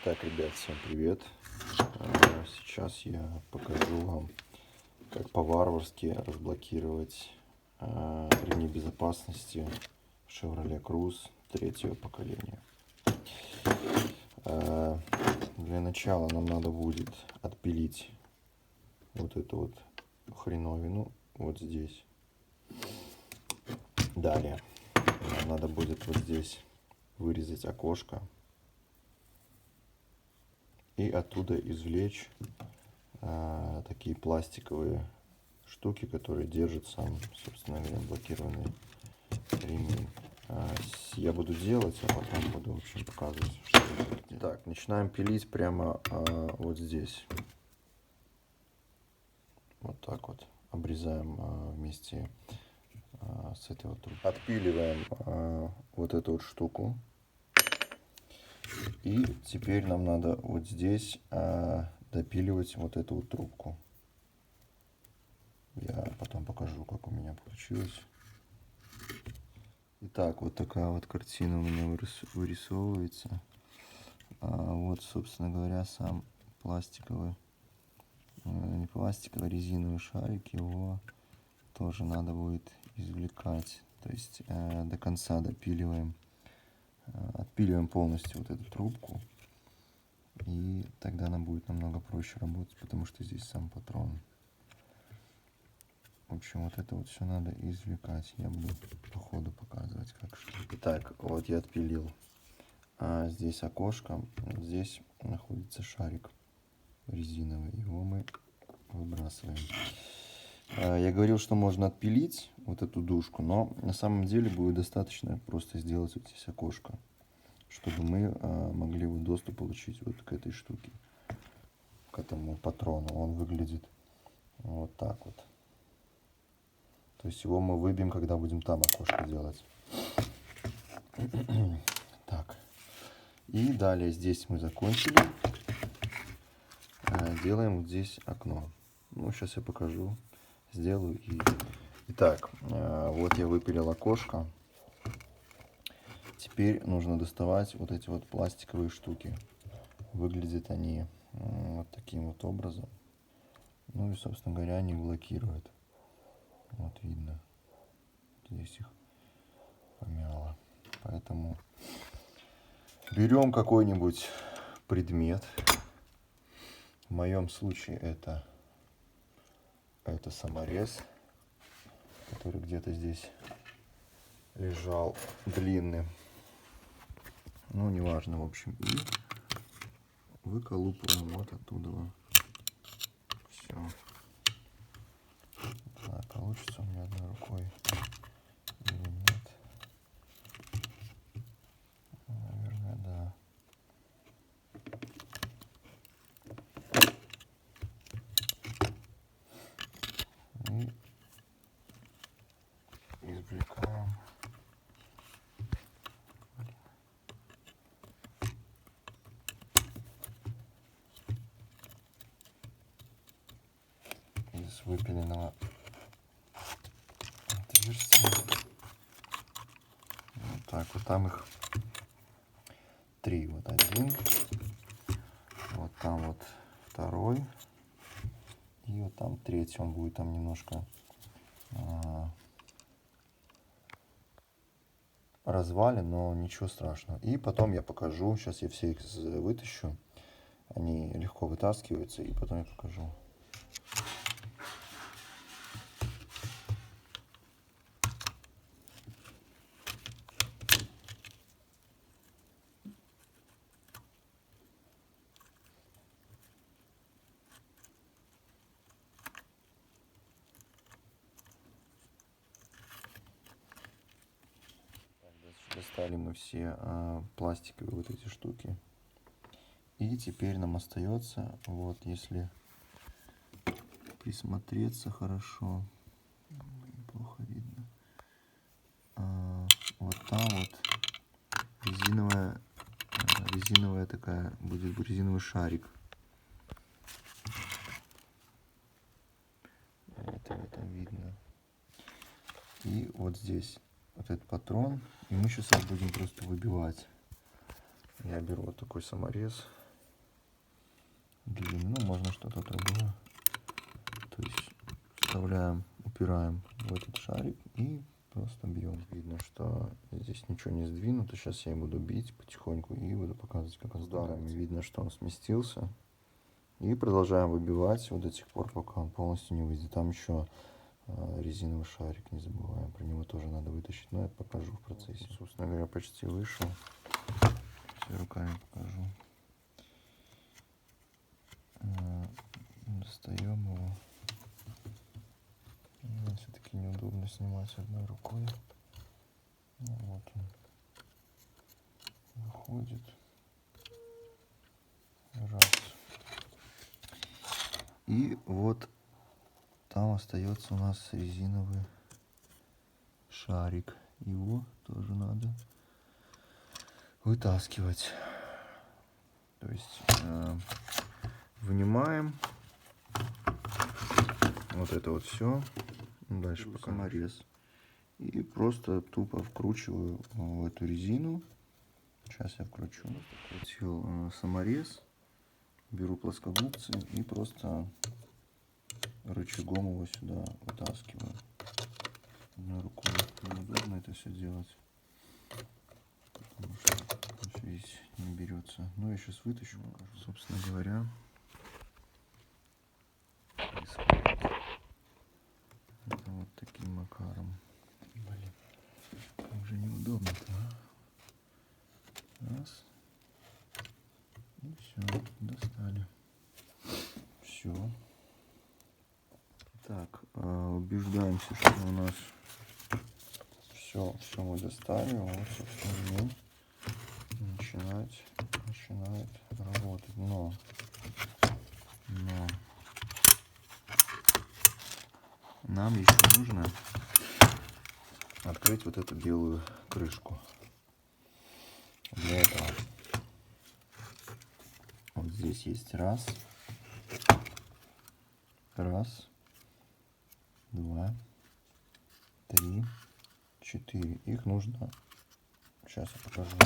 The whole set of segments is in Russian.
Так, ребят, всем привет. Сейчас я покажу вам, как по-варварски разблокировать ремни безопасности Chevrolet Cruze третьего поколения. Для начала нам надо будет отпилить вот эту вот хреновину вот здесь. Далее нам надо будет вот здесь вырезать окошко и оттуда извлечь такие пластиковые штуки, которые держат сам, собственно говоря, блокированный ремень. Я буду делать, а потом буду, в общем, показывать, что это. Так, начинаем пилить прямо вот здесь. Вот так вот обрезаем вместе с этой вот трубкой. Отпиливаем вот эту вот штуку. И теперь нам надо вот здесь допиливать вот эту вот трубку. Я потом покажу, как у меня получилось. Итак, вот такая вот картина у меня вырисовывается. Вот, собственно говоря, сам пластиковый, не пластиковый, резиновый шарик. Его тоже надо будет извлекать. То есть до конца допиливаем, отпиливаем полностью вот эту трубку. И тогда нам будет намного проще работать, потому что здесь сам патрон. В общем, вот это вот все надо извлекать. Я буду по ходу показывать, как что. Итак, вот я отпилил. Здесь окошко, здесь находится шарик резиновый. Его мы выбрасываем. Я говорил, что можно отпилить вот эту дужку, но на самом деле будет достаточно просто сделать вот здесь окошко, чтобы мы могли вот доступ получить вот к этой штуке, к этому патрону. Он выглядит вот так вот. То есть его мы выбьем, когда будем там окошко делать. Так. И далее здесь мы закончили. Делаем вот здесь окно. Ну, сейчас я покажу. Сделаю. Итак, вот я выпилил окошко. Теперь нужно доставать вот эти вот пластиковые штуки. Выглядят они вот таким вот образом. Ну и, собственно говоря, они блокируют. Вот видно. Здесь их помяло. Поэтому берем какой-нибудь предмет. В моем случае это саморез, который где-то здесь лежал длинный. Ну, неважно, в общем. И выколупываем вот оттуда. Все. Так, получится у меня одной рукой или нет? Наверное, да. И извлекаем. Из выпиленного отверстия. Вот так вот, там их 3. Вот один, вот там вот второй, и вот там третий. Он будет там немножко развален, но ничего страшного. И потом я покажу, сейчас я все их вытащу, они легко вытаскиваются, и потом я покажу. Достали мы все пластиковые вот эти штуки. И теперь нам остается, вот если присмотреться хорошо, плохо видно, вот там вот резиновая такая, будет резиновый шарик. Это видно. И вот здесь вот этот патрон. И мы сейчас будем просто выбивать. Я беру вот такой саморез длины. Ну, можно что-то другое. То есть вставляем, упираем в этот шарик и просто бьем. Видно, что здесь ничего не сдвинуто. Сейчас я буду бить потихоньку и буду показывать, как он сдвигается. Видно, что он сместился. И продолжаем выбивать вот до тех пор, пока он полностью не выйдет. Там еще резиновый шарик, не забываем. Про него тоже надо вытащить, но я покажу в процессе. Собственно говоря, почти вышел. Все руками покажу. Достаем его. Все-таки неудобно снимать одной рукой. Ну, вот он выходит. Раз. И вот там остается у нас резиновый шарик. Его тоже надо вытаскивать. То есть вынимаем вот это вот все. Дальше пока саморез. И просто тупо вкручиваю в эту резину. Сейчас я вкручу. Вкрутил саморез. Беру плоскогубцы и просто рычагом его сюда вытаскиваю. Одной рукой неудобно это все делать, потому что здесь не берется. Но я сейчас вытащу, покажу. Собственно говоря, происходит это вот таким макаром. Блин, как же неудобно-то, а? Раз. И все, достали. Все. Так, убеждаемся, что у нас все мы достали. Вот, собственно, начинает работать. Но нам еще нужно открыть вот эту белую крышку. Для этого вот здесь есть раз, два, три, 4. Их нужно, сейчас я покажу.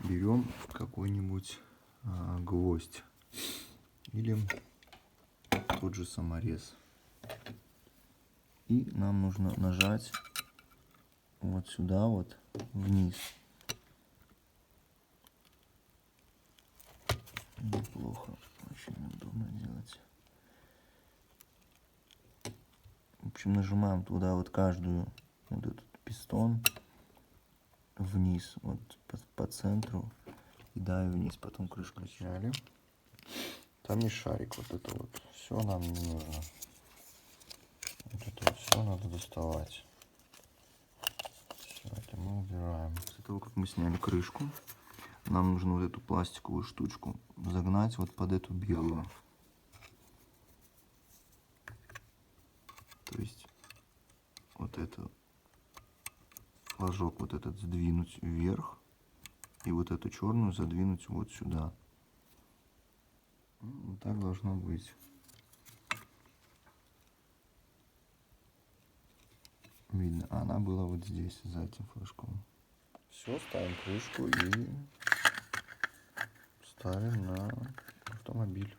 Берем какой-нибудь гвоздь или тот же саморез. И нам нужно нажать вот сюда вот вниз. Неплохо, очень удобно делать. В общем, нажимаем туда вот каждую вот этот пистон вниз, вот по центру, и давим вниз, потом крышку сняли. Там есть шарик, вот это вот все нам не нужно. Вот это вот все надо доставать. Все это мы убираем. После того, как мы сняли крышку, нам нужно вот эту пластиковую штучку загнать вот под эту белую. То есть вот это флажок вот этот сдвинуть вверх и вот эту черную задвинуть вот сюда. Вот так должно быть. Видно, она была вот здесь, за этим флажком. Все, ставим крышку и ставим на автомобиль.